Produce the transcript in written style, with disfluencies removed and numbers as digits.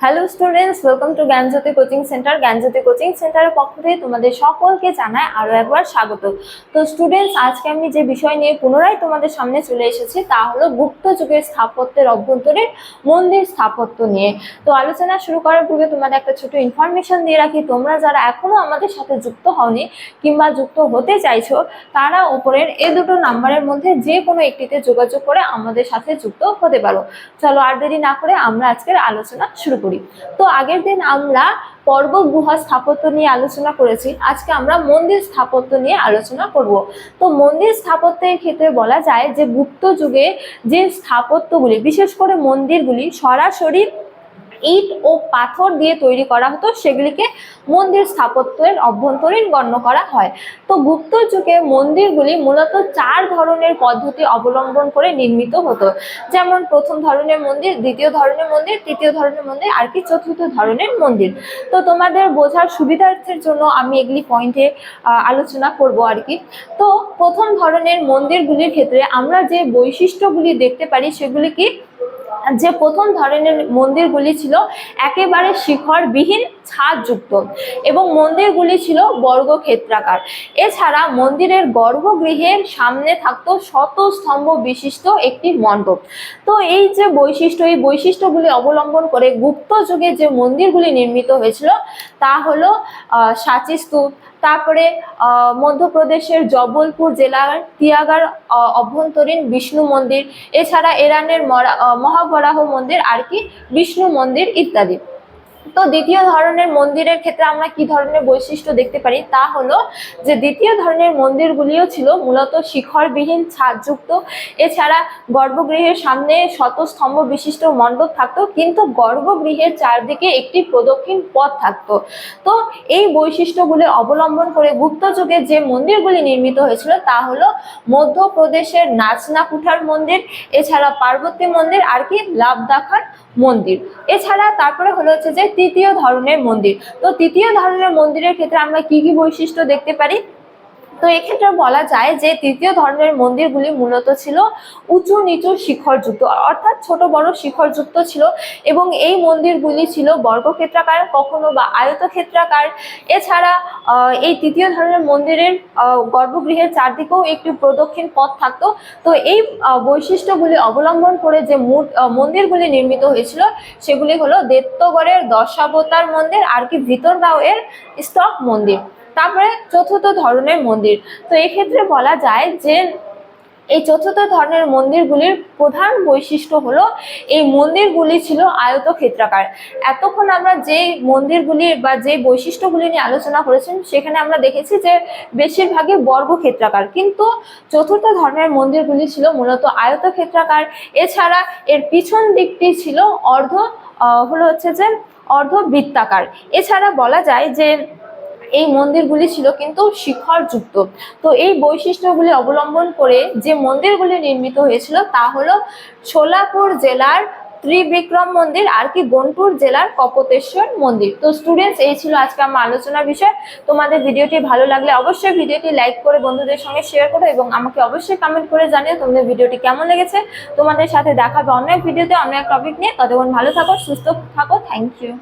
Hello students, welcome to Gyanjyoti coaching centre. Gyanjyoti coaching সেন্টারের পক্ষ থেকে তোমাদের সকলকে জানাই আরও একবার স্বাগত। তো স্টুডেন্টস, আজকে আমি যে বিষয় নিয়ে পুনরায় তোমাদের সামনে চলে এসেছি তা হলো গুপ্ত যুগের স্থাপত্যের অভ্যন্তরে মন্দির স্থাপত্য নিয়ে। তো আলোচনা শুরু করার পূর্বে তোমাদের একটা ছোট ইনফরমেশন দিয়ে রাখি, তোমরা যারা এখনো আমাদের সাথে যুক্ত হওনি কিংবা যুক্ত হতে চাইছো তারা উপরের এই দুটো নাম্বারের মধ্যে যে কোনো একটিতে যোগাযোগ করে আমাদের সাথে যুক্ত হতে পারো। চলো আর দেরি না করে আমরা আজকের আলোচনা শুরু করি। তো আগের দিন আমরা পর্ব গুহা স্থাপত্য নিয়ে আলোচনা করেছি, আজকে আমরা মন্দির স্থাপত্য নিয়ে আলোচনা করব। তো মন্দির স্থাপত্যের ক্ষেত্রে বলা যায় যে গুপ্ত যুগে যে স্থাপত্যগুলি, বিশেষ করে মন্দিরগুলি সরাসরি ইট ও পাথর দিয়ে তৈরি করা হতো, সেগুলিকে মন্দির স্থাপত্যের অভ্যন্তরীণ গণ্য করা হয়। তো গুপ্ত যুগে মন্দিরগুলি মূলত 4 ধরনের পদ্ধতি অবলম্বন করে নির্মিত হতো, যেমন প্রথম ধরনের মন্দির, দ্বিতীয় ধরনের মন্দির, তৃতীয় ধরনের মন্দির আর কি চতুর্থ ধরনের মন্দির। তো তোমাদের বোঝার সুবিধার্থের জন্য আমি এগুলি পয়েন্টে আলোচনা করব আর কি। তো প্রথম ধরনের মন্দিরগুলির ক্ষেত্রে আমরা যে বৈশিষ্ট্যগুলি দেখতে পারি সেগুলি কি, যে প্রথম ধরনের মন্দিরগুলি ছিল একেবারে শিখরবিহীন ছাদযুক্ত এবং মন্দিরগুলি ছিল বর্গক্ষেত্রাকার। এছাড়া মন্দিরের গর্ভগৃহের সামনে থাকতো শত স্তম্ভ বিশিষ্ট একটি মণ্ডপ। তো এই যে বৈশিষ্ট্য, এই বৈশিষ্ট্যগুলি অবলম্বন করে গুপ্ত যুগে যে মন্দিরগুলি নির্মিত হয়েছিল তা হলো সাঁচি স্তূপ, তারপরে মধ্যপ্রদেশের জবলপুর জেলার তিয়াগার অভ্যন্তরীণ বিষ্ণু মন্দির, এছাড়া ইরানের মহাবরাহ মন্দির আর কি বিষ্ণু মন্দির ইত্যাদি। তো দ্বিতীয় ধরনের মন্দিরের ক্ষেত্রে আমরা কি ধরনের বৈশিষ্ট্য দেখতে পারি তা হলো যে দ্বিতীয় ধরনের মন্দিরগুলিও ছিল মূলত শিখরবিহীন ছাদযুক্ত। এছাড়া গর্ভগৃহের সামনে শত স্তম্ভ বিশিষ্ট মণ্ডপ থাকতো, কিন্তু গর্ভগৃহের চারদিকে একটি প্রদক্ষিণ পথ থাকতো। তো এই বৈশিষ্ট্যগুলি অবলম্বন করে গুপ্ত যুগে যে মন্দিরগুলি নির্মিত হয়েছিল তা হলো মধ্যপ্রদেশের নাচনা কুঠার মন্দির, এছাড়া পার্বতী মন্দির আর কি লাভদাখার মন্দির। এছাড়া তারপরে হলো হচ্ছে যে তৃতীয় ধরনের মন্দির। তো তৃতীয় ধরনের মন্দিরের ক্ষেত্রে আমরা কি কি বৈশিষ্ট্য দেখতে পারি, তো এক্ষেত্রে বলা যায় যে তৃতীয় ধরনের মন্দিরগুলি মূলত ছিল উঁচু নিচু শিখরযুক্ত, অর্থাৎ ছোট বড় শিখরযুক্ত ছিল এবং এই মন্দিরগুলি ছিল বর্গক্ষেত্রাকার কখনো বা আয়তক্ষেত্রাকার। এছাড়া এই তৃতীয় ধরনের মন্দিরের গর্ভগৃহের চারদিকেও একটি প্রদক্ষিণ পথ থাকতো। তো এই বৈশিষ্ট্যগুলি অবলম্বন করে যে মন্দিরগুলি নির্মিত হয়েছিল সেগুলি হলো দেত্তগড়ের দশাবতার মন্দির আর কি ভিতরগাঁও এর স্তব মন্দির। তারপরে চতুর্থ ধরনের মন্দির, তো এক্ষেত্রে বলা যায় যে এই চতুর্থ ধরনের মন্দিরগুলির প্রধান বৈশিষ্ট্য হলো এই মন্দিরগুলি ছিল আয়তক্ষেত্রাকার। এতক্ষণ আমরা যে মন্দিরগুলি বা যে বৈশিষ্ট্যগুলি নিয়ে আলোচনা করেছেন সেখানে আমরা দেখেছি যে বেশিরভাগই বর্গক্ষেত্রাকার, কিন্তু চতুর্থ ধরনের মন্দিরগুলি ছিল মূলত আয়তক্ষেত্রাকার। এছাড়া এর পিছন দিকটি ছিল অর্ধবৃত্তাকার। এছাড়া বলা যায় যে এই মন্দিরগুলি ছিল কিন্তু শিখরযুক্ত। তো এই বৈশিষ্ট্যগুলি অবলম্বন করে যে মন্দিরগুলি নির্মিত হয়েছিল তা হলো সোলাপুর জেলার ত্রিবিক্রম মন্দির আর কি গুন্টুর জেলার কপোতেশ্বর মন্দির। তো স্টুডেন্টস, এই ছিল আজকে আমার আলোচনার বিষয়। তোমাদের ভিডিওটি ভালো লাগলে অবশ্যই ভিডিওটি লাইক করে বন্ধুদের সঙ্গে শেয়ার করো এবং আমাকে অবশ্যই কমেন্ট করে জানিও তোমাদের ভিডিওটি কেমন লেগেছে। তোমাদের সাথে দেখা হবে অন্য এক ভিডিওতে অন্য এক টপিক নিয়ে। ততক্ষণ ভালো থাকো, সুস্থ থাকো। Thank you.